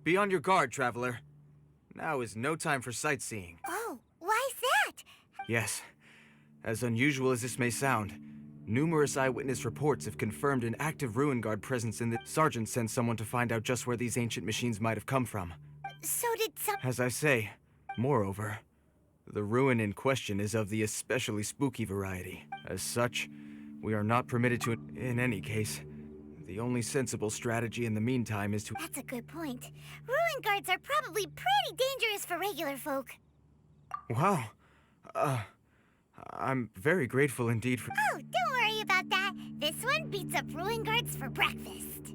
Be on your guard, traveler. Now is no time for sightseeing. Oh, why's that? Yes. As unusual as this may sound, numerous eyewitness reports have confirmed an active ruin guard presence in the... Sergeant sent someone to find out just where these ancient machines might have come from. So did some... As I say, moreover, the ruin in question is of the especially spooky variety. As such, we are not permitted to... In any case, the only sensible strategy in the meantime is to... That's a good point. Ruin guards are probably pretty dangerous for regular folk. Wow. I'm very grateful indeed for... Oh, don't worry about that. This one beats up ruin guards for breakfast.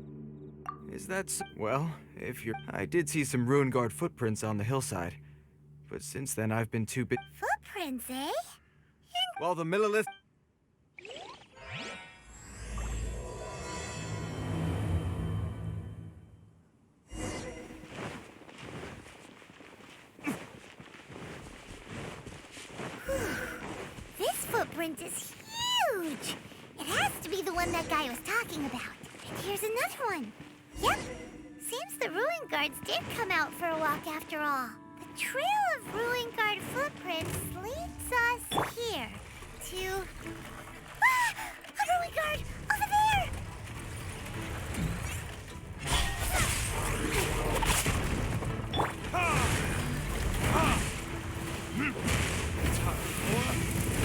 Is that so? Well, if you're... I did see some ruin guard footprints on the hillside. But since then, I've been too busy... Footprints, eh? Well, the millilith... This footprint is huge! It has to be the one that guy was talking about. And here's another one. Yep. Seems the ruin guards did come out for a walk after all. The trail of ruin guard footprints leads us here to... Ah! A ruin guard! Over there!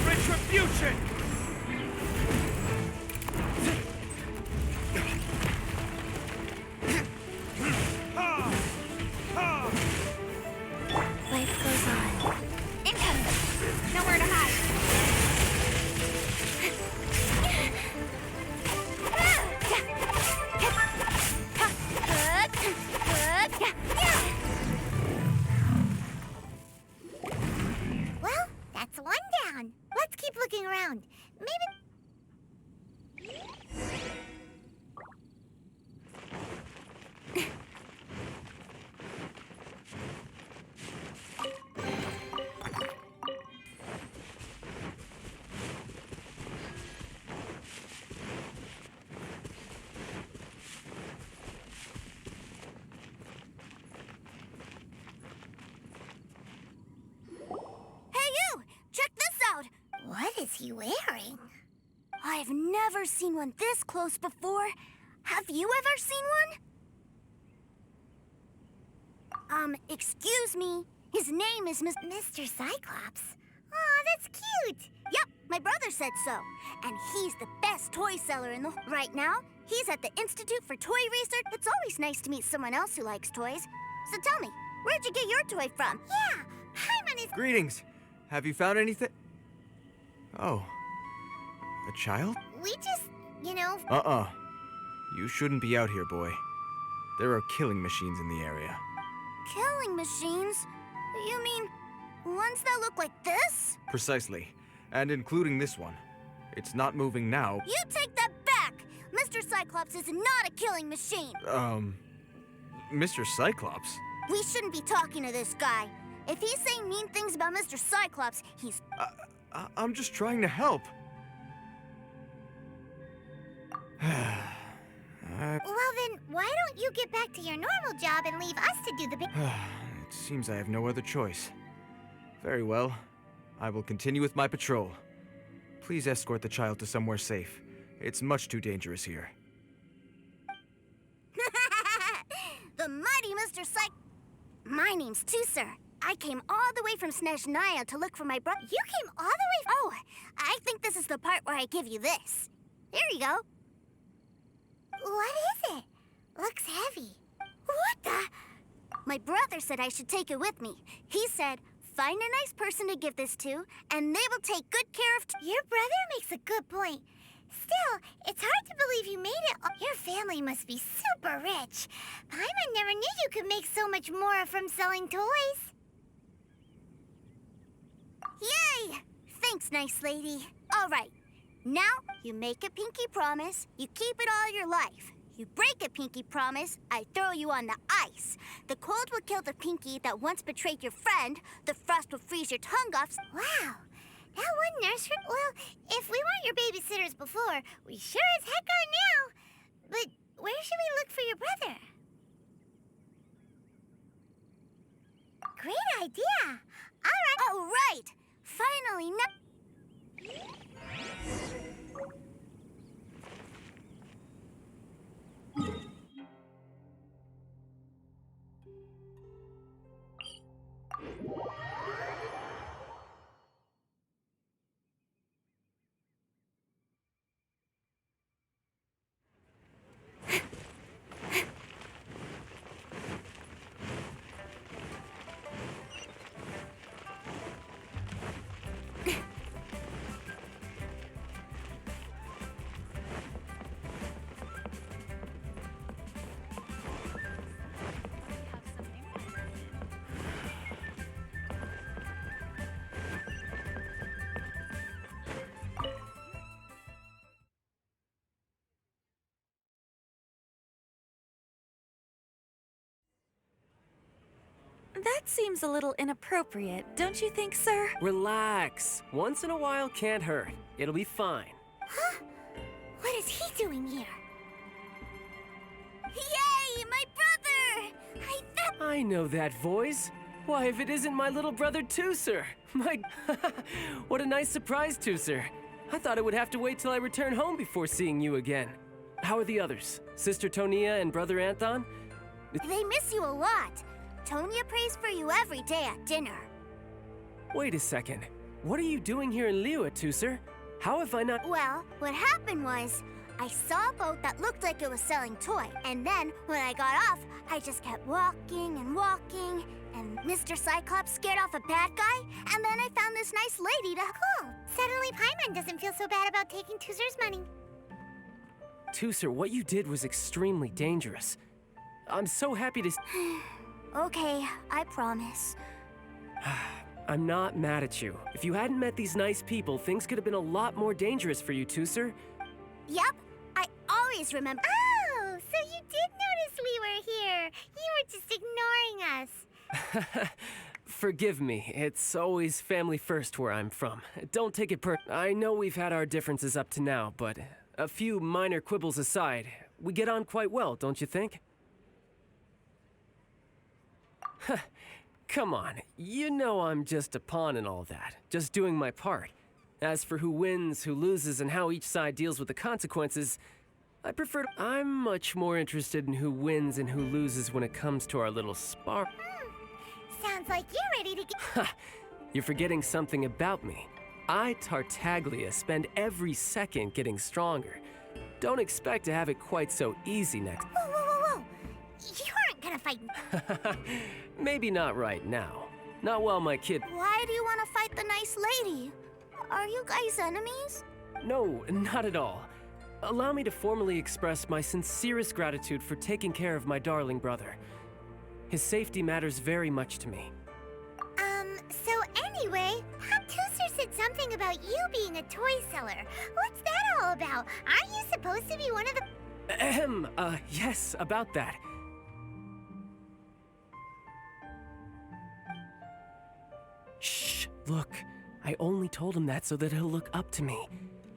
Retribution! Life goes on. Incoming! Nowhere to hide. Well, that's one down. Let's keep looking around. Maybe... What is he wearing? I've never seen one this close before. Have you ever seen one? Excuse me. His name is Mr. Cyclops. Aw, that's cute. Yep, my brother said so. And he's the best toy seller in the... Right now, he's at the Institute for Toy Research. It's always nice to meet someone else who likes toys. So tell me, where'd you get your toy from? Yeah, Paimon is... Greetings. Have you found anything? Oh. A child? We just, you know... You shouldn't be out here, boy. There are killing machines in the area. Killing machines? You mean ones that look like this? Precisely. And including this one. It's not moving now. You take that back! Mr. Cyclops is not a killing machine! Mr. Cyclops? We shouldn't be talking to this guy. If he's saying mean things about Mr. Cyclops, he's... I'm just trying to help. Well then, why don't you get back to your normal job and leave us to do the big... It seems I have no other choice. Very well. I will continue with my patrol. Please escort the child to somewhere safe. It's much too dangerous here. The mighty Mr. My name's too, sir. I came all the way from Snezhnaya to look for my brother. You came all the way... Oh, I think this is the part where I give you this. Here you go. What is it? Looks heavy. What the... My brother said I should take it with me. He said, find a nice person to give this to, and they will take good care of... Your brother makes a good point. Still, it's hard to believe you made it. Your family must be super rich. Paimon never knew you could make so much more from selling toys. Yay! Thanks, nice lady. All right. Now, you make a pinky promise, you keep it all your life. You break a pinky promise, I throw you on the ice. The cold will kill the pinky that once betrayed your friend. The frost will freeze your tongue off. Wow. That one nursery... Well, if we weren't your babysitters before, we sure as heck are now. But where should we look for your brother? Great idea. All right. Oh, right. Finally, That seems a little inappropriate, don't you think, sir? Relax. Once in a while can't hurt. It'll be fine. Huh? What is he doing here? Yay, my brother! I know that voice. Why, if it isn't my little brother, Tooser. My... What a nice surprise, Tooser. I thought I would have to wait till I return home before seeing you again. How are the others? Sister Tonia and Brother Anthon? They miss you a lot. Tonia prays for you every day at dinner. Wait a second. What are you doing here in Liyue, Tooser? How have I not... Well, what happened was, I saw a boat that looked like it was selling toy. And then, when I got off, I just kept walking and walking. And Mr. Cyclops scared off a bad guy. And then I found this nice lady to... Cool. Suddenly Paimon doesn't feel so bad about taking Tooser's money. Tooser, what you did was extremely dangerous. I'm so happy to... Okay, I promise. I'm not mad at you. If you hadn't met these nice people, things could have been a lot more dangerous for you, Tooser. Yep, I always remember. Oh, so you did notice we were here. You were just ignoring us. Forgive me. It's always family first where I'm from. Don't take it I know we've had our differences up to now, but a few minor quibbles aside, we get on quite well, don't you think? Come on, you know I'm just a pawn in all that, just doing my part. As for who wins, who loses, and how each side deals with the consequences, I'm much more interested in who wins and who loses when it comes to our little spar. Sounds like you're ready to get... You're forgetting something about me. I, Tartaglia, spend every second getting stronger. Don't expect to have it quite so easy next... Whoa, whoa, whoa, whoa! You aren't gonna fight... Maybe not right now. Not while my kid... Why do you want to fight the nice lady? Are you guys enemies? No, not at all. Allow me to formally express my sincerest gratitude for taking care of my darling brother. His safety matters very much to me. So anyway, Tooser said something about you being a toy seller. What's that all about? Aren't you supposed to be one of the... Yes, about that. Shh, look. I only told him that so that he'll look up to me.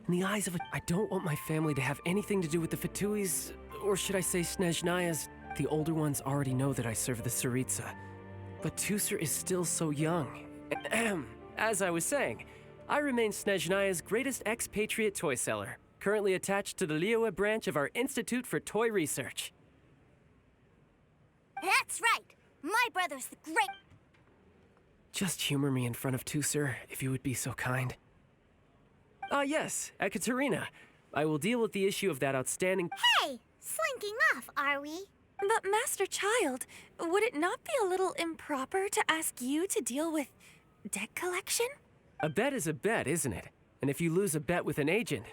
In the eyes of a... I don't want my family to have anything to do with the Fatuis, or should I say Snezhnayas. The older ones already know that I serve the Tsaritsa. But Tooser is still so young. As I was saying, I remain Snezhnaya's greatest expatriate toy seller, currently attached to the Liyue branch of our Institute for Toy Research. That's right! My brother's the great... Just humor me in front of Tooser, if you would be so kind. Yes, Ekaterina. I will deal with the issue of that outstanding... Hey! Slinking off, are we? But Master Childe, would it not be a little improper to ask you to deal with debt collection? A bet is a bet, isn't it? And if you lose a bet with an agent...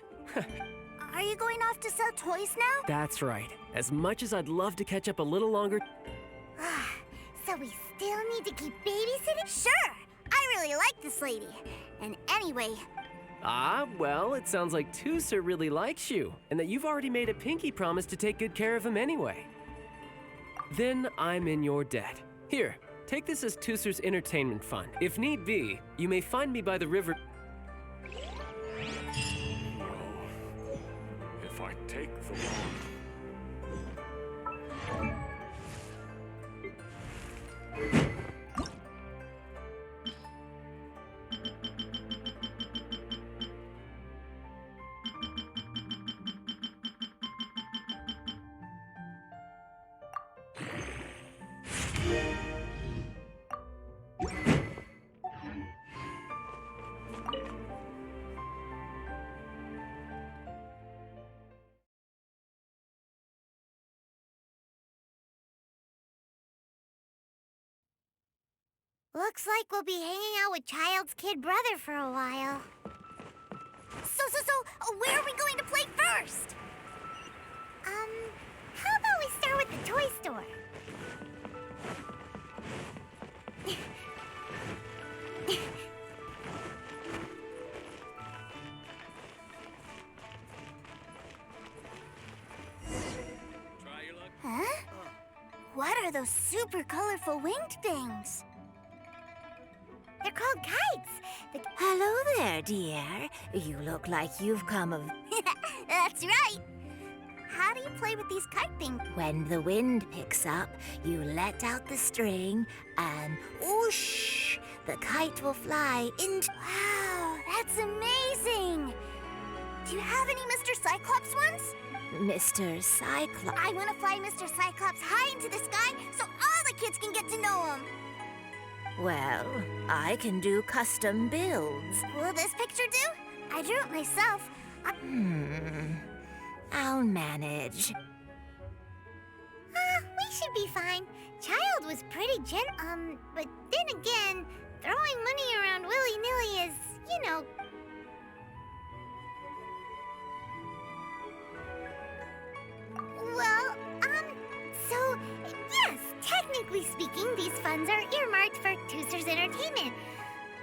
Are you going off to sell toys now? That's right. As much as I'd love to catch up a little longer... So we still need to keep babysitting? Sure! I really like this lady. And anyway... Ah, well, it sounds like Tusser really likes you, and that you've already made a pinky promise to take good care of him anyway. Then I'm in your debt. Here, take this as Tusser's entertainment fund. If need be, you may find me by the river. If I take the wrong... Looks like we'll be hanging out with Childe's kid brother for a while. So, where are we going to play first? How about we start with the toy store? Huh? What are those super colorful winged things? They're called kites. Hello there, dear. You look like you've come of... That's right. How do you play with these kite things? When the wind picks up, you let out the string and whoosh, the kite will fly into... Wow, that's amazing. Do you have any Mr. Cyclops ones? Mr. Cyclops. I want to fly Mr. Cyclops high into the sky so all the kids can get to know him. Well, I can do custom builds. Will this picture do? I drew it myself. I'll manage. We should be fine. Childe was pretty but then again, throwing money around willy-nilly is, you know... Well, so, yes, technically speaking, these funds are earmarked for Tusser's entertainment.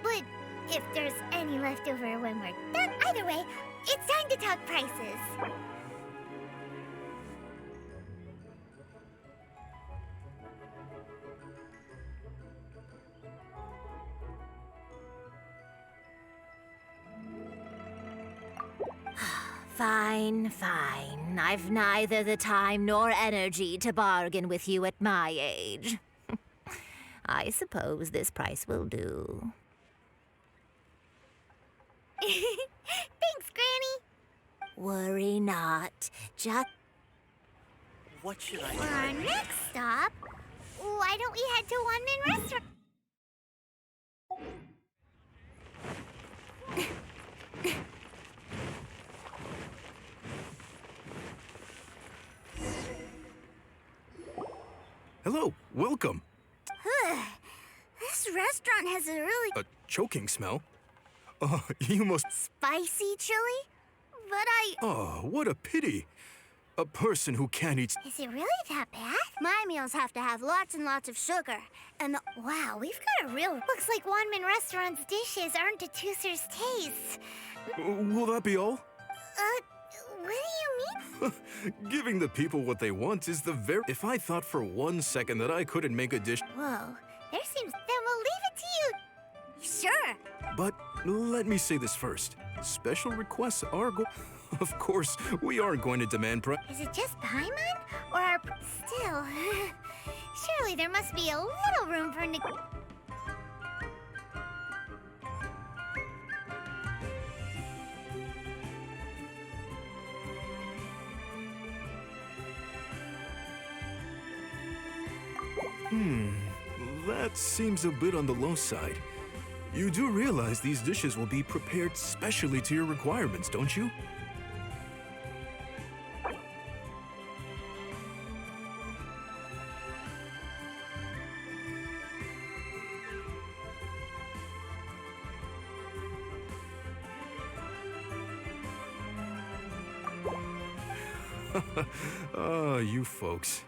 But if there's any left over when we're done, either way, it's time to talk prices. Fine, fine. I've neither the time nor energy to bargain with you at my age. I suppose this price will do. Thanks, Granny. Worry not. Just... What should I For our next stop, why don't we head to One Man Restaurant? Hello, welcome. This restaurant has a really A choking smell? You must... spicy chili, but Oh, what a pity. A person who can't eat... Is it really that bad? my meals have to have lots and lots of sugar. And Wow, we've got a real... Looks like One Man Restaurant's dishes aren't to Tusser's taste. Will that be all? What do you mean? Giving the people what they want is the very... If I thought for 1 second that I couldn't make a dish... Whoa, there seems... Then we'll leave it to you. sure. But let me say this first. Special requests are Of course, we aren't going to demand Is it just Paimon? Or our... Still... Surely there must be a little room for... That seems a bit on the low side. You do realize these dishes will be prepared specially to your requirements, don't you? You folks.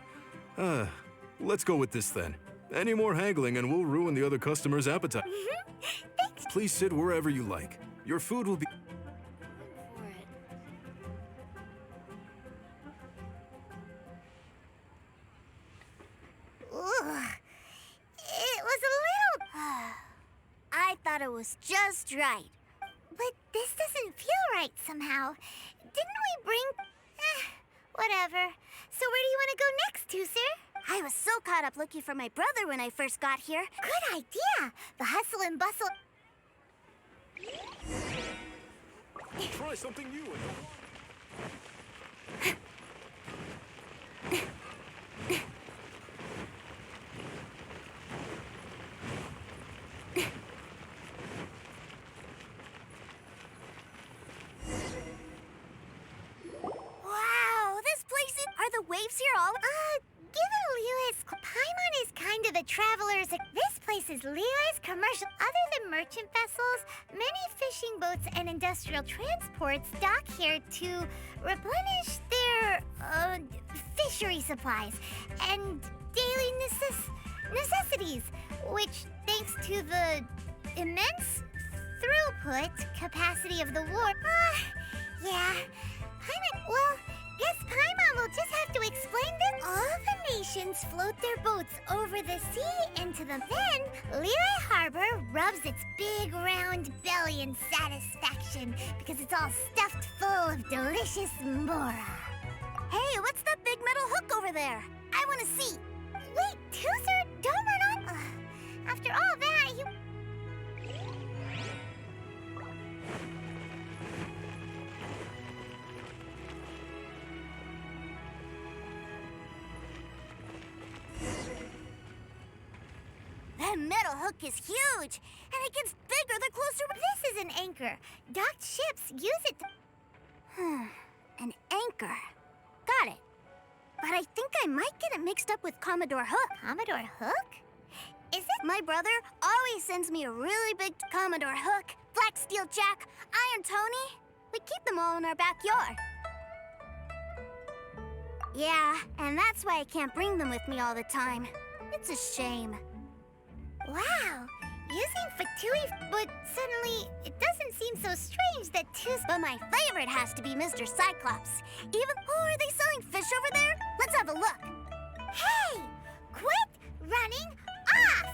Let's go with this then. Any more haggling and we'll ruin the other customers' appetite. Thanks. Please sit wherever you like. Your food will be... just right. But this doesn't feel right somehow. Didn't we bring... whatever. So where do you want to go next, Tooser? I was so caught up looking for my brother when I first got here. Good idea. The hustle and bustle... Try something new and Wow, this place is... Are the waves here all... Given Liyue's... Paimon is kind of the traveler's... This place is Liyue's commercial... Other than merchant vessels, many fishing boats and industrial transports dock here to replenish their, fishery supplies and daily necessities, which, thanks to the immense throughput capacity of the wharf... yeah... guess Paimon will just have to explain that all the nations float their boats over the sea into the... Then, Liyue Harbor rubs its big round belly in satisfaction because it's all stuffed full of delicious mora. Hey, what's that big metal hook over there? I want to see. Wait, Tooser, don't run on... after all that, you... That metal hook is huge, and it gets bigger the closer... This is an anchor. Docked ships use it to... An anchor. Got it. But I think I might get it mixed up with Commodore Hook. Commodore Hook? Is it... My brother always sends me a really big Commodore Hook, Black Steel Jack, Iron Tony. We keep them all in our backyard. Yeah, and that's why I can't bring them with me all the time. It's a shame. Wow! Using Fatui, but suddenly it doesn't seem so strange that But my favorite has to be Mr. Cyclops. Even... Oh, are they selling fish over there? Let's have a look. Hey! Quit running off!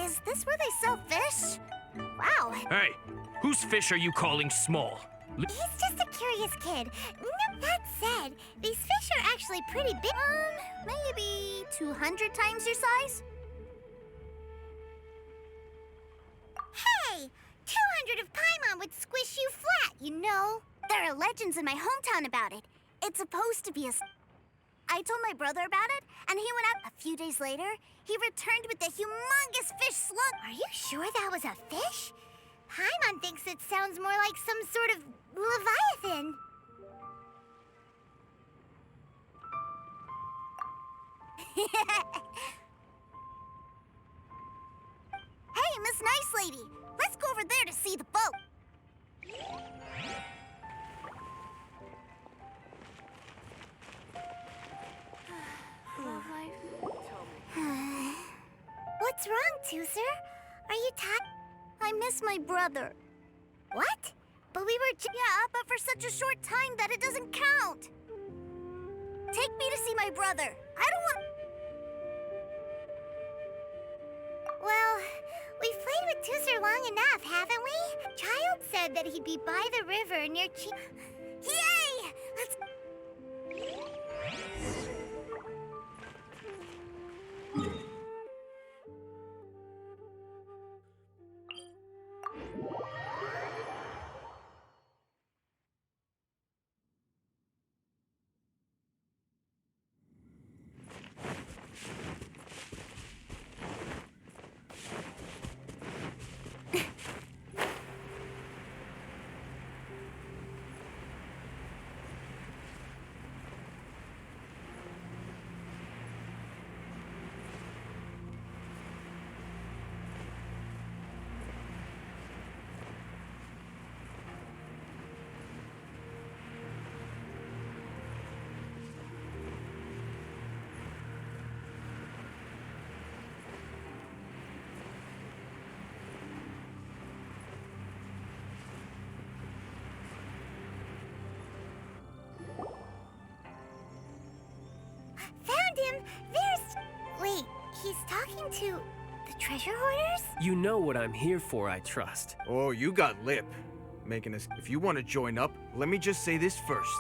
Is this where they sell fish? Wow. Hey, whose fish are you calling small? He's just a curious kid. No, that said, these fish are actually pretty big. Maybe 200 times your size? Hey! 200 of Paimon would squish you flat, you know. There are legends in my hometown about it. It's supposed to be a... I told my brother about it, and he went out. A few days later, he returned with a humongous fish slug. Are you sure that was a fish? Paimon thinks it sounds more like some sort of leviathan. Hey, Miss Nice Lady, let's go over there to see the boat. What's wrong, Tooser? Are you tired? I miss my brother. What? But we were Yeah, but for such a short time that it doesn't count. Take me to see my brother. I don't want... Well, we've played with Tooser long enough, haven't we? Childe said that he'd be by the river near Yay! Let's... him. Wait, he's talking to the treasure hoarders? You know what I'm here for, I trust. Oh, you got lip. Making us. If you want to join up, let me just say this first.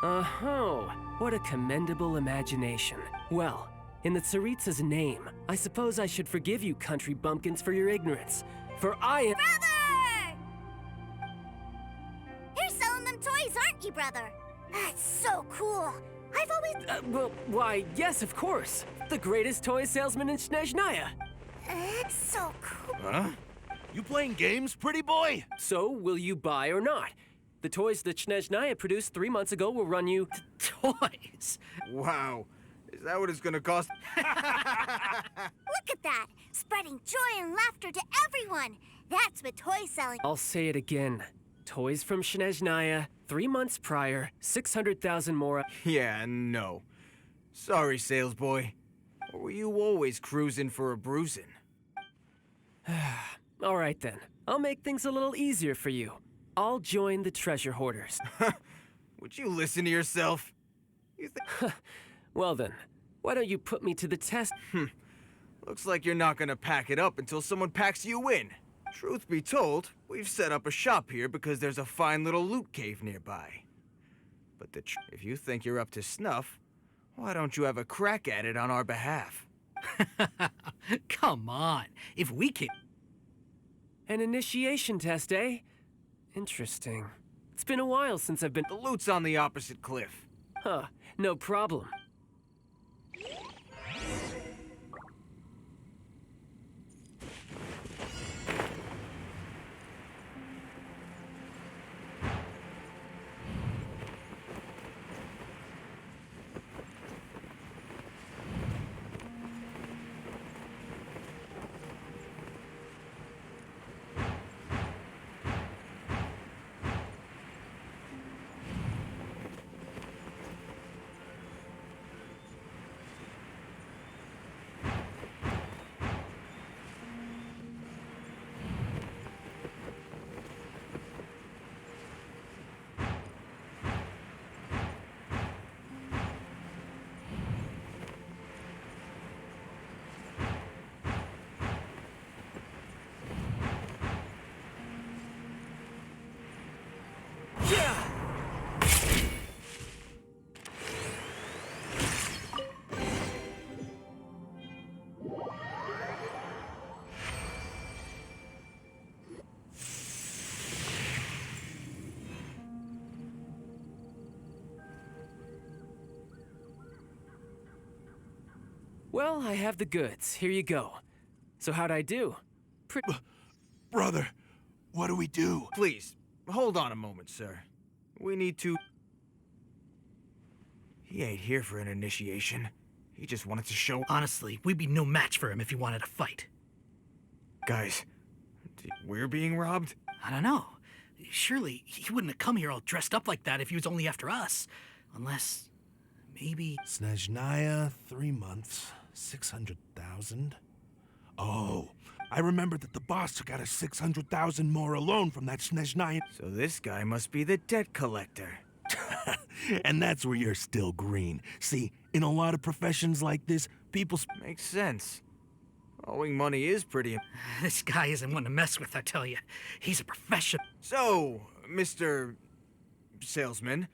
Oh, what a commendable imagination. Well, in the Tsaritsa's name, I suppose I should forgive you country bumpkins for your ignorance. For I am— Brother! You're selling them toys, aren't you, brother? That's so cool. I've always... well, why, yes, of course. The greatest toy salesman in Snezhnaya. so cool. Huh? You playing games, pretty boy? So, will you buy or not? The toys that Snezhnaya produced 3 months ago will run you— Toys? Wow. Is that what it's gonna cost? Look at that! Spreading joy and laughter to everyone! That's what toy selling... I'll say it again. Toys from Snezhnaya, 3 months prior, 600,000 more— Yeah, no. Sorry, sales boy. Or were you always cruising for a bruising? All right then, I'll make things a little easier for you. I'll join the treasure hoarders. Would you listen to yourself? You think? Well then, why don't you put me to the test? Looks like you're not gonna pack it up until someone packs you in. Truth be told, we've set up a shop here because there's a fine little loot cave nearby. But if you think you're up to snuff, why don't you have a crack at it on our behalf? Come on. If we can... An initiation test, eh? Interesting. It's been a while since I've been— The loot's on the opposite cliff. Huh, no problem. Well, I have the goods. Here you go. So how'd I do? Brother, what do we do? Please, hold on a moment, sir. We need to... He ain't here for an initiation. He just wanted to show... Honestly, we'd be no match for him if he wanted to fight. Guys, we're being robbed? I don't know. Surely, he wouldn't have come here all dressed up like that if he was only after us. Unless... maybe... Snezhnaya, 3 months, 600,000. Oh, I remember that the boss took out a 600,000 more alone from that Snezhnaya. So this guy must be the debt collector. And that's where you're still green. See, in a lot of professions like this, people... Makes sense. Owing money is pretty... This guy isn't one to mess with, I tell you. He's a professional. So, Mr. Salesman,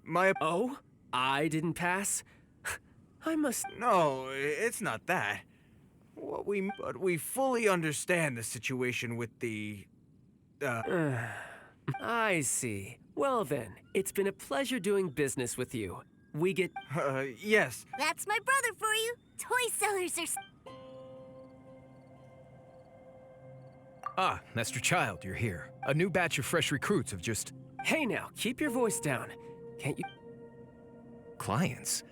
my... Oh? I didn't pass? I must... No, it's not that. But we fully understand the situation with the... I see. Well then, it's been a pleasure doing business with you. We get... yes. That's my brother for you. Toy sellers are... Ah, Master Childe, you're here. A new batch of fresh recruits have just... Hey now, keep your voice down. Can't you... Clients?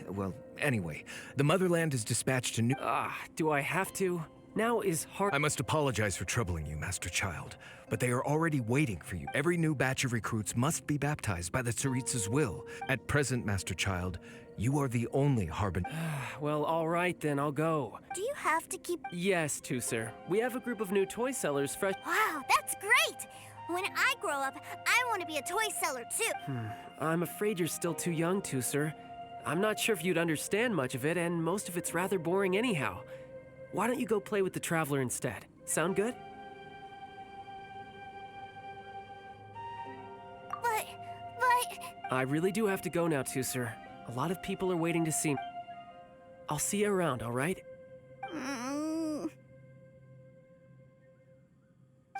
Well, anyway, the Motherland has dispatched a new... do I have to? Now is hard... I must apologize for troubling you, Master Childe, but they are already waiting for you. Every new batch of recruits must be baptized by the Tsaritsa's will. At present, Master Childe, you are the only harbinger. Well, all right then, I'll go. Do you have to keep... Yes, Tooser. We have a group of new toy sellers fresh... Wow, that's great! When I grow up, I want to be a toy seller too. I'm afraid you're still too young, Tooser. I'm not sure if you'd understand much of it, and most of it's rather boring anyhow. Why don't you go play with the Traveler instead? Sound good? But... I really do have to go now, too, sir. A lot of people are waiting to see me. I'll see you around, all right?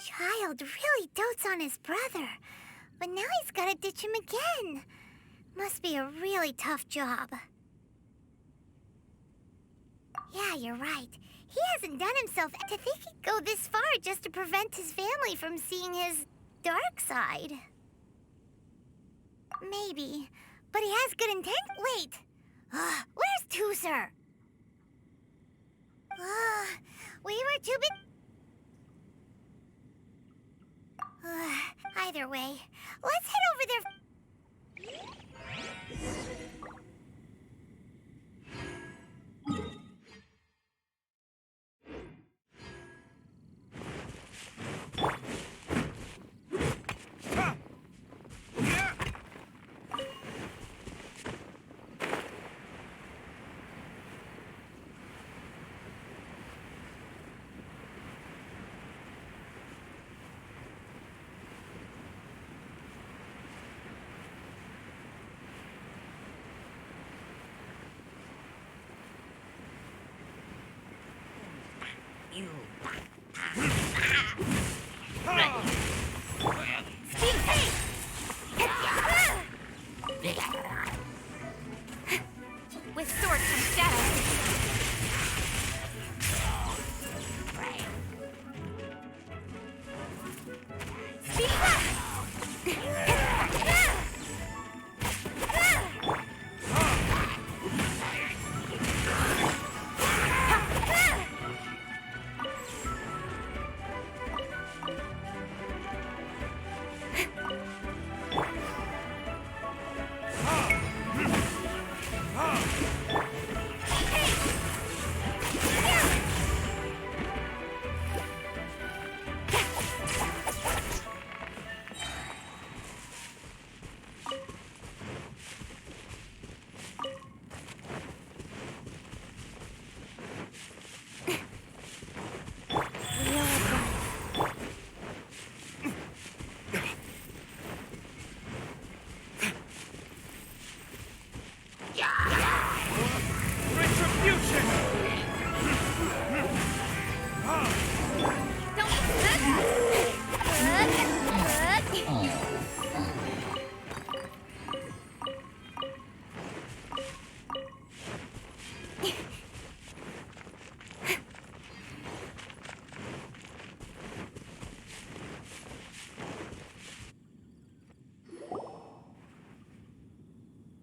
Child really dotes on his brother, but now he's gotta ditch him again. Must be a really tough job. Yeah, you're right. He hasn't done himself to think he'd go this far just to prevent his family from seeing his dark side. Maybe, but he has good intent. Wait, where's Tooser? We were too big. Either way, let's head over there. With swords from shadow.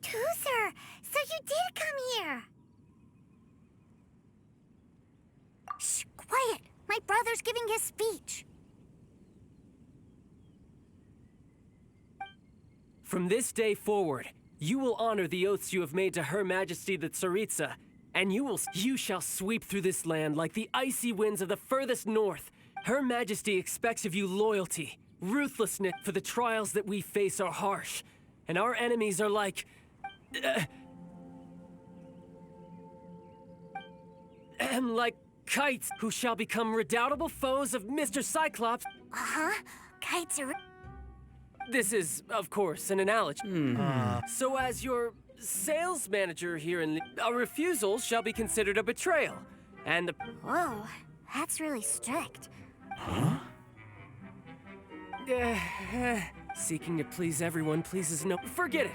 Tooser, so you did come here. Shh, quiet. My brother's giving his speech. From this day forward, you will honor the oaths you have made to Her Majesty the Tsaritsa, and you shall sweep through this land like the icy winds of the furthest north. Her Majesty expects of you loyalty, ruthlessness, for the trials that we face are harsh, and our enemies are like kites who shall become redoubtable foes of Mr. Cyclops. Kites are... This is, of course, an analogy. So as your sales manager here a refusal shall be considered a betrayal, and Whoa, that's really strict. seeking to please everyone pleases no... Forget it.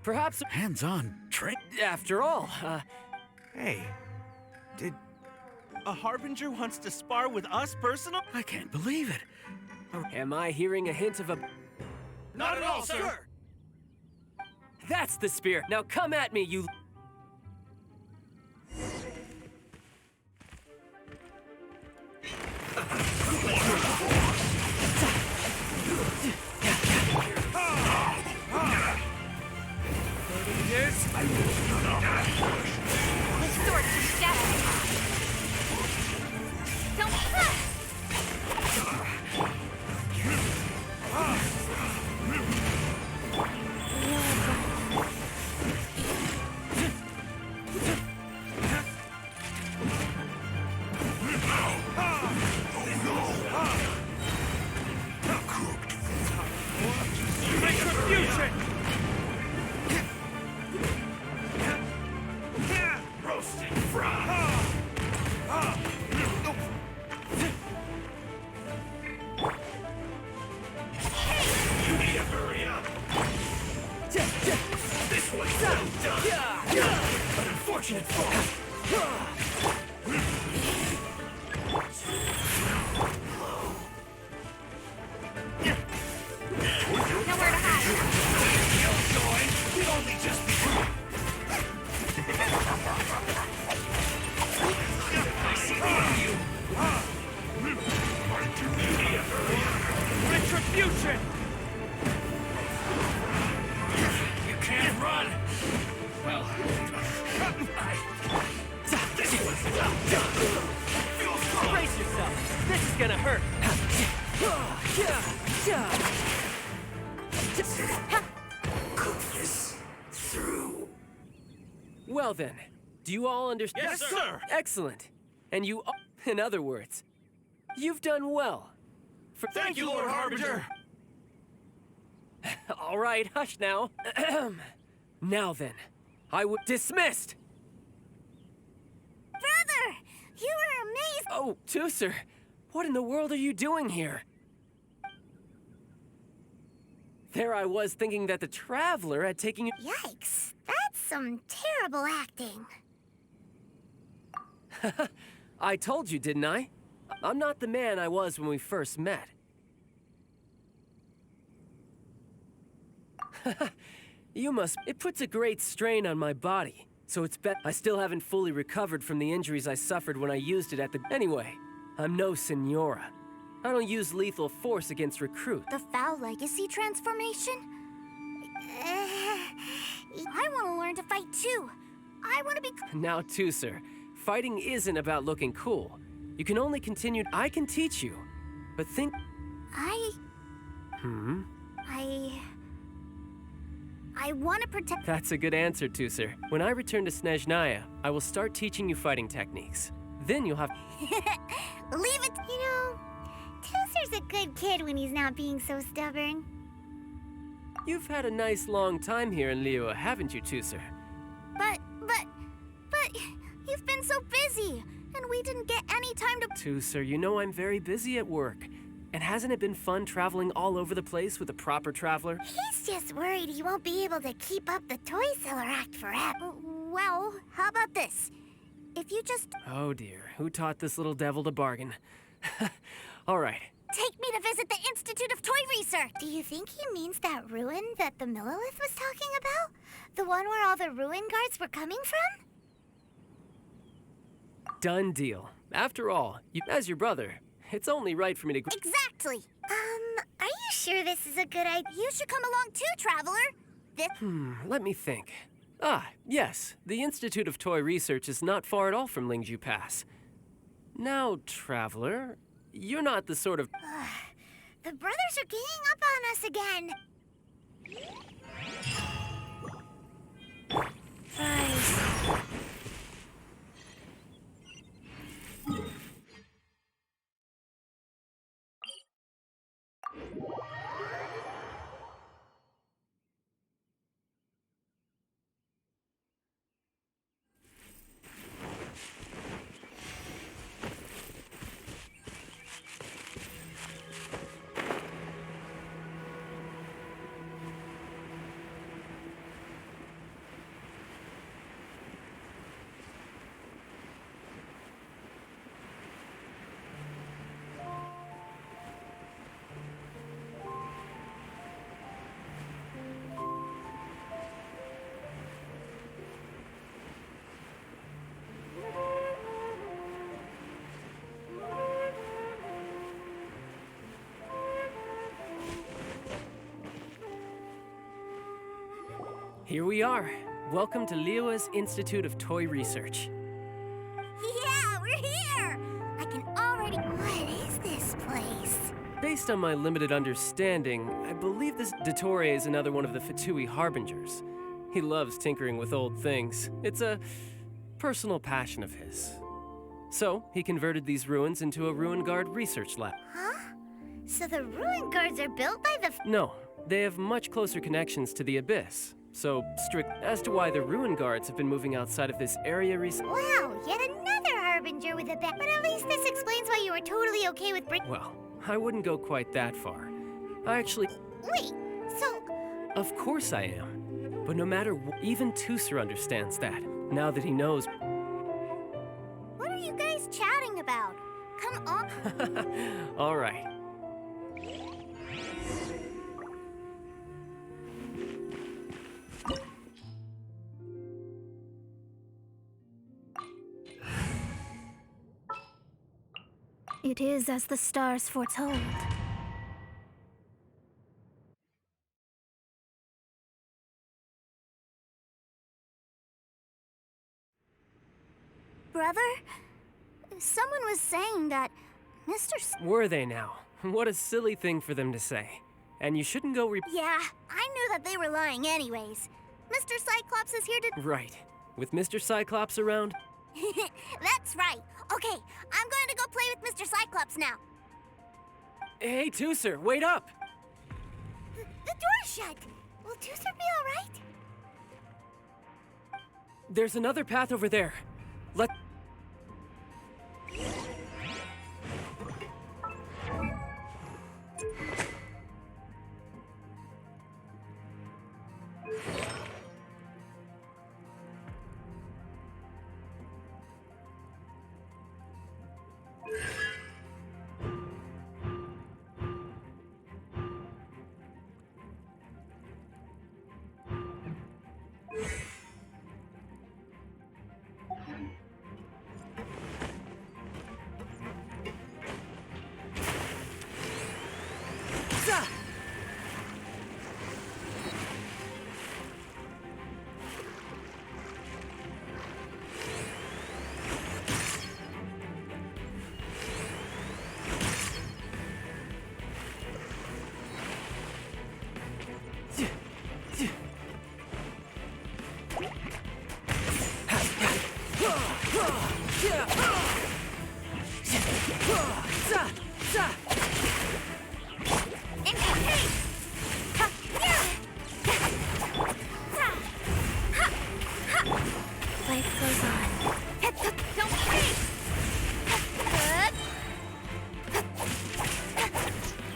Perhaps... Hands-on trick. After all, Hey, did... A Harbinger wants to spar with us personal? I can't believe it. Am I hearing a hint of a... Not at all, sir! That's the spirit. Now come at me, you... With swords from shadow. Don't... gonna hurt. Well then, do you all understand? Yes, sir. Excellent. And you, in other words, you've done well. Thank you, Lord Harbinger. All right, hush now. Now then, I would dismissed. Brother, you were amazing. Oh, Tooser, what in the world are you doing here? There I was thinking that the Traveler had taken you. Yikes, that's some terrible acting. I told you, didn't I? I'm not the man I was when we first met. You must. It puts a great strain on my body, so it's I still haven't fully recovered from the injuries I suffered when I used it at the. Anyway, I'm no Senora. I don't use lethal force against recruits. The Foul Legacy transformation? I want to learn to fight too. I want to be. Now, Tooser, fighting isn't about looking cool. You can only continue. I can teach you, but think. I want to protect. That's a good answer, Tooser. When I return to Snezhnaya, I will start teaching you fighting techniques. Then you'll have. Leave it. You know, Tooser's a good kid when he's not being so stubborn. You've had a nice long time here in Liyue, haven't you, Tooser? But you've been so busy, and we didn't get any time to. Tooser, you know I'm very busy at work. And hasn't it been fun traveling all over the place with a proper traveler? He's just worried he won't be able to keep up the toy seller act forever. Well, how about this? If you just. Oh dear, who taught this little devil to bargain? All right. Take me to visit the Institute of Toy Research! Do you think he means that ruin that the Millilith was talking about? The one where all the ruin guards were coming from? Done deal. After all, as your brother, it's only right for me to... Exactly! Are you sure this is a good idea? You should come along too, Traveler! Let me think. Ah, yes. The Institute of Toy Research is not far at all from Lingju Pass. Now, Traveler, you're not the sort of... The brothers are ganging up on us again. Here we are. Welcome to Liyue's Institute of Toy Research. Yeah, we're here! I can already... What is this place? Based on my limited understanding, I believe this Dottore is another one of the Fatui Harbingers. He loves tinkering with old things. It's a personal passion of his. So, he converted these ruins into a Ruin Guard research lab. Huh? So the ruin guards are built by the... No, they have much closer connections to the Abyss. So, strict as to why the Ruin Guards have been moving outside of this area recently. Wow, yet another Harbinger with a bat. But at least this explains why you were totally okay with Well, I wouldn't go quite that far. I actually... Wait, so... Of course I am. But no matter even Tooser understands that, now that he knows... What are you guys chatting about? Come on. All right. It is as the stars foretold. Brother, someone was saying that Mr. S Were they now? What a silly thing for them to say. And you shouldn't go Yeah, I knew that they were lying anyways. Mr. Cyclops is here to... Right. With Mr. Cyclops around? That's right. Okay, I'm going to go play with Mr. Cyclops now. Hey, Tooser, wait up! The door's shut. Will Tooser be all right? There's another path over there. Let... Life goes on. Don't worry.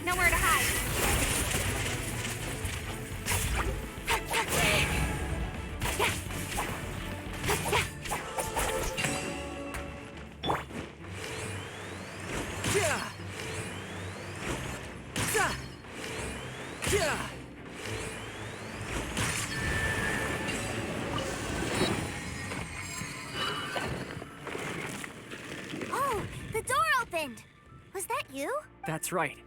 Nowhere to hide. Oh, the door opened. Was that you? That's right.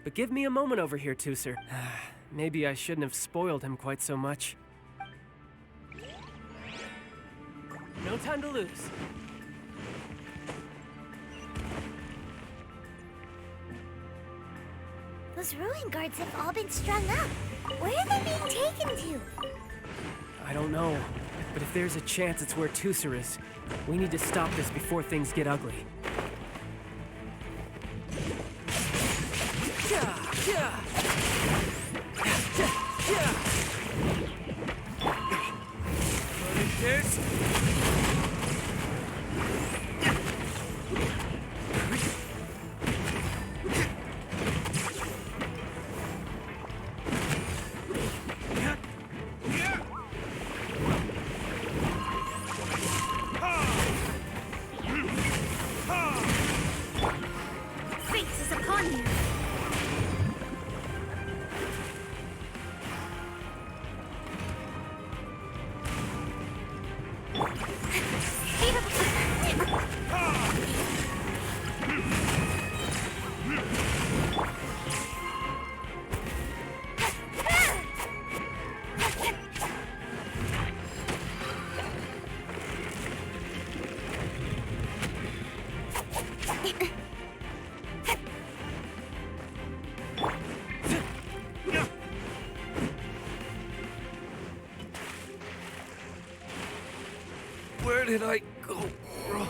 But give me a moment over here, Tooser. Maybe I shouldn't have spoiled him quite so much. No time to lose. Those ruin guards have all been strung up. Where are they being taken to? I don't know, but if there's a chance it's where Tooser is, we need to stop this before things get ugly. Fate is upon you. Where did I go wrong?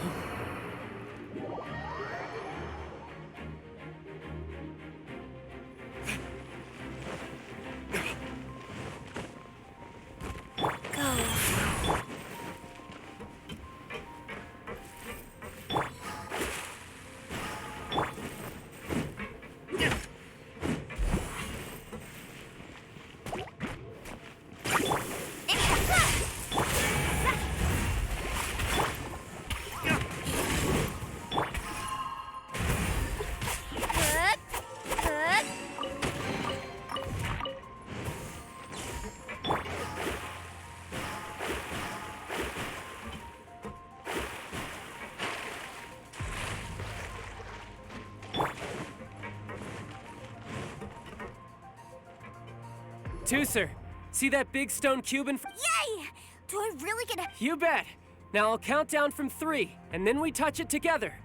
Tooser, see that big stone cube in front? Yay! Do I really get a... You bet! Now I'll count down from 3, and then we touch it together.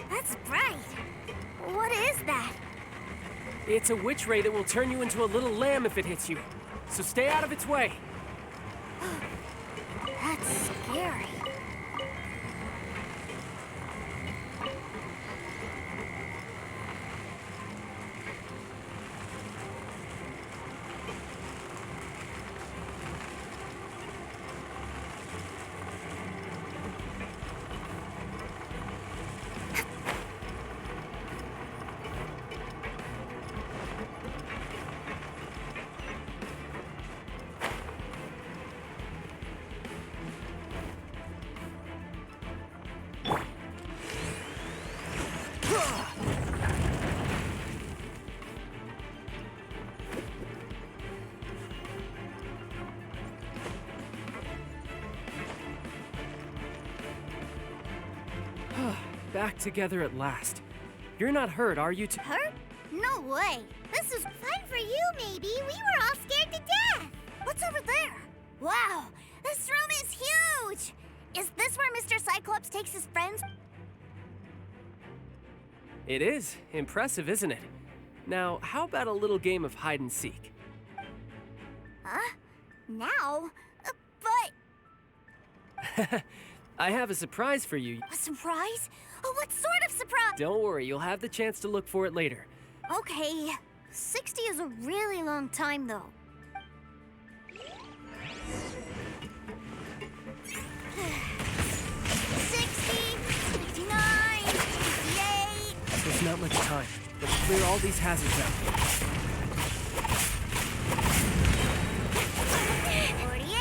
That's bright. What is that? It's a witch ray that will turn you into a little lamb if it hits you. So stay out of its way. That's scary. Back together at last. You're not hurt, are you? Hurt? No way. This is fun for you, maybe. We were all scared to death. What's over there? Wow, this room is huge! Is this where Mr. Cyclops takes his friends? It is. Impressive, isn't it? Now, how about a little game of hide and seek? Huh? Now? But... I have a surprise for you. A surprise? Oh, what sort of surprise? Don't worry, you'll have the chance to look for it later. Okay. 60 is a really long time, though. 59, 58. There's not much time. Let's clear all these hazards out. 48,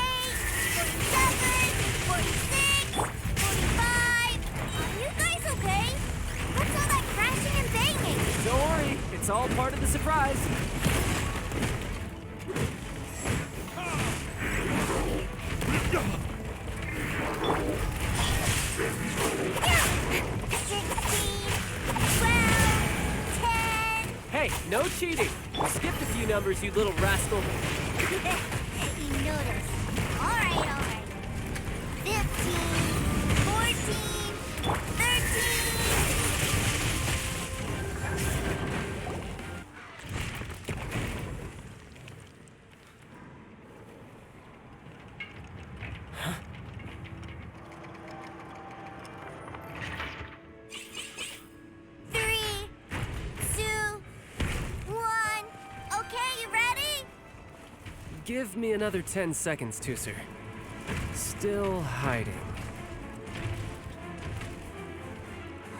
47, 46, 45. Are you guys okay? What's all that crashing and banging? Don't worry, it's all part of the surprise. Hey, no cheating! You skipped a few numbers, you little rascal. You noticed. All right. 15, 14, 13. Okay, you ready? Give me another 10 seconds, Tooser. Still hiding.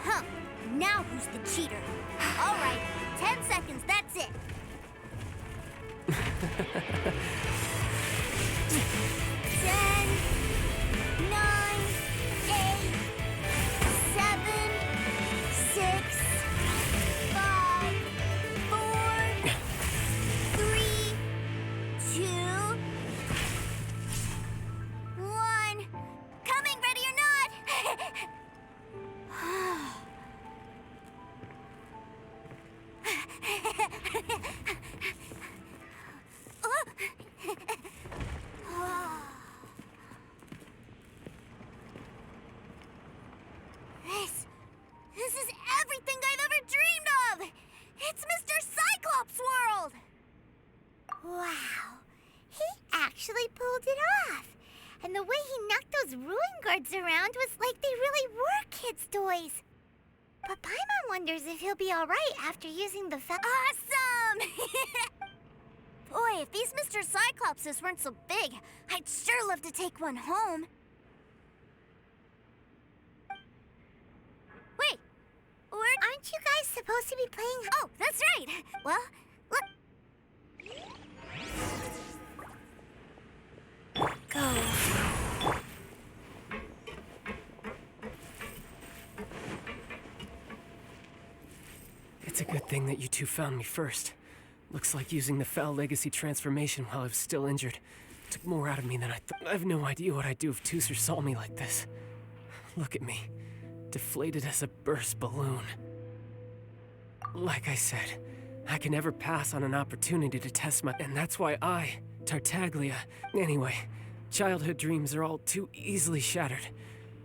Huh. Now who's the cheater? All right, 10 seconds, that's it. 10, 9, 8, 7, 6, 5, 4, 3, 2, 1. Coming, ready or not? This is everything I've ever dreamed of! It's Mr. Cyclops' world! Wow. He actually pulled it off. And the way he knocked those ruin guards around was like they really were kids' toys. But Paimon wonders if he'll be all right after using the Awesome! Boy, if these Mr. Cyclopses weren't so big, I'd sure love to take one home. Wait, Aren't you guys supposed to be playing? Oh, that's right. Well, look. Go. It's a good thing that you two found me first. Looks like using the Foul Legacy transformation while I was still injured took more out of me than I thought. I have no idea what I'd do if Tooser saw me like this. Look at me, deflated as a burst balloon. Like I said, I can never pass on an opportunity to test my... And that's why I, Tartaglia... Anyway, childhood dreams are all too easily shattered.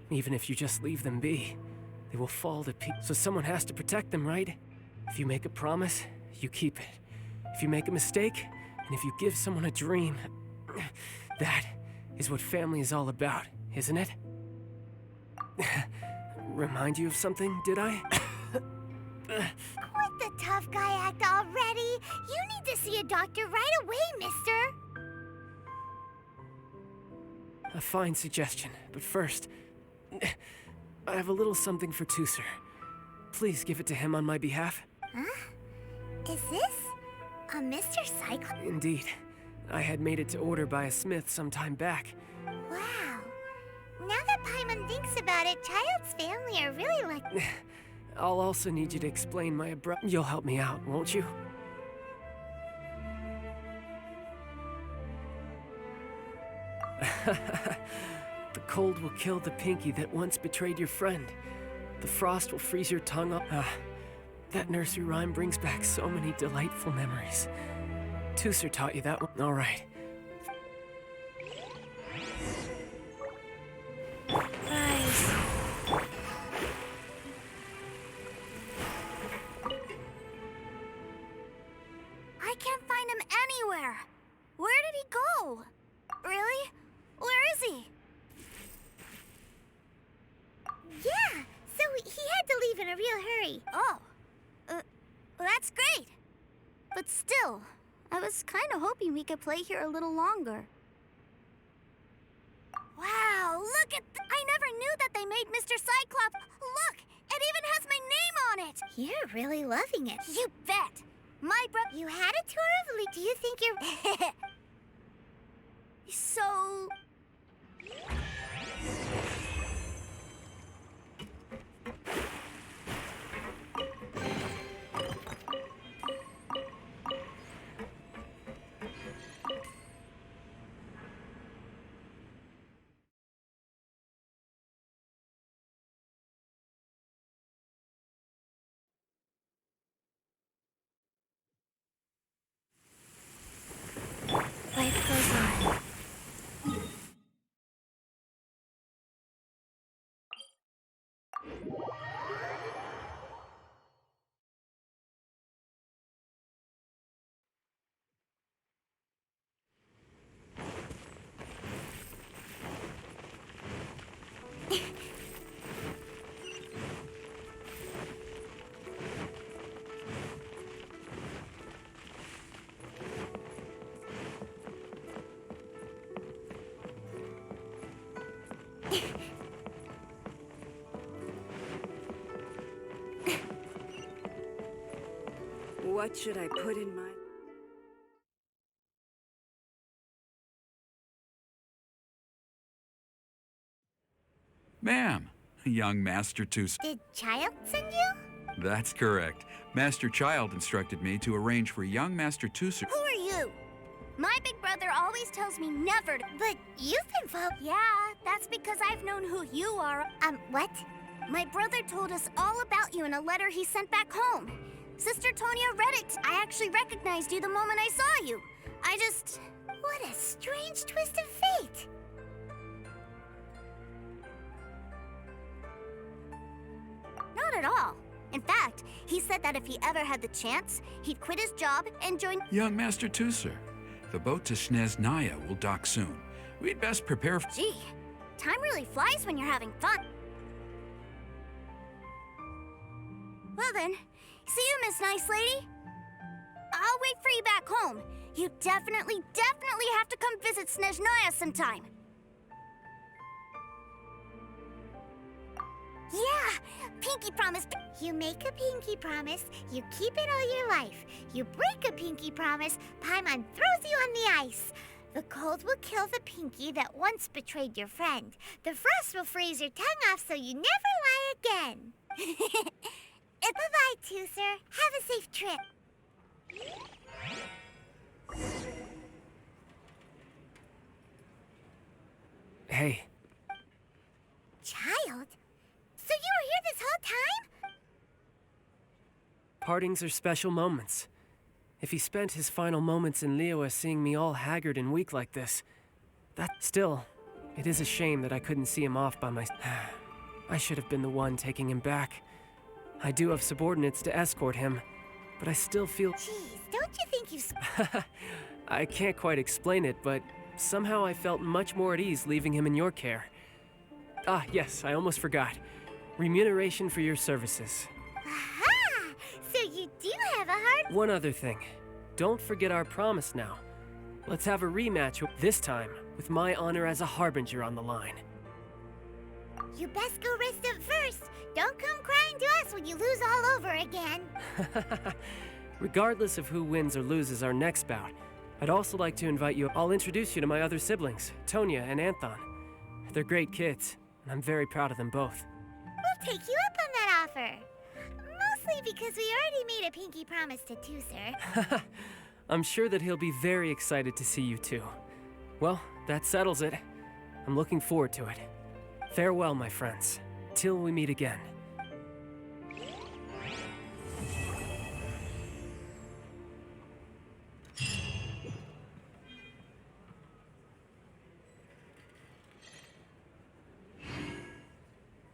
Even if you just leave them be, they will fall to pieces. So someone has to protect them, right? If you make a promise, you keep it. If you make a mistake, and if you give someone a dream... That is what family is all about, isn't it? Remind you of something, did I? Quit the tough guy act already. You need to see a doctor right away, mister. A fine suggestion, but first... I have a little something for Tusser. Please give it to him on my behalf. Huh? Is this a Mr. Cyclops? Indeed. I had made it to order by a smith some time back. Wow. Now that Paimon thinks about it, Childe's family are really like... I'll also need you to explain my You'll help me out, won't you? The cold will kill the pinky that once betrayed your friend. The frost will freeze your tongue up. That nursery rhyme brings back so many delightful memories. Tusser taught you that one. All right. Guys. I can't find him anywhere. Where did he go? Really? Where is he? Yeah, so he had to leave in a real hurry. Oh. Well, that's great. But still, I was kind of hoping we could play here a little longer. Wow, look at I never knew that they made Mr. Cyclops. Look, it even has my name on it. You're really loving it. You bet. My You had a tour of Lee. Do you think you're... So... Life goes on. What should I put in my... Ma'am, young Master Tus... Did Childe send you? That's correct. Master Childe instructed me to arrange for young Master Tusser... Who are you? My big brother always tells me never to... But you've been Yeah, that's because I've known who you are. What? My brother told us all about you in a letter he sent back home. Sister Tonia read it. I actually recognized you the moment I saw you. I just... What a strange twist of fate. Not at all. In fact, he said that if he ever had the chance, he'd quit his job and join... Young Master Tusser, the boat to Snezhnaya will dock soon. We'd best prepare... Gee, time really flies when you're having fun. Well then, see you, Miss Nice Lady. I'll wait for you back home. You definitely have to come visit Snezhnaya sometime. Yeah, pinky promise. You make a pinky promise, you keep it all your life. You break a pinky promise, Paimon throws you on the ice. The cold will kill the pinky that once betrayed your friend. The frost will freeze your tongue off so you never lie again. Bye-bye, Tusser. Have a safe trip. Hey. Childe? So you were here this whole time? Partings are special moments. If he spent his final moments in Liyue seeing me all haggard and weak like this, still, it is a shame that I couldn't see him off by my... I should have been the one taking him back. I do have subordinates to escort him, but I still feel... Jeez, don't you think you... I can't quite explain it, but somehow I felt much more at ease leaving him in your care. Ah, yes, I almost forgot. Remuneration for your services. Aha! So you do have a heart... One other thing. Don't forget our promise now. Let's have a rematch, this time with my honor as a harbinger on the line. You best go rest up first. Don't come crying to us when you lose all over again. Regardless of who wins or loses our next bout, I'd also like to invite you. I'll introduce you to my other siblings, Tonya and Anthon. They're great kids, and I'm very proud of them both. We'll take you up on that offer. Mostly because we already made a pinky promise to Tooser. I'm sure that he'll be very excited to see you too. Well, that settles it. I'm looking forward to it. Farewell, my friends. Till we meet again.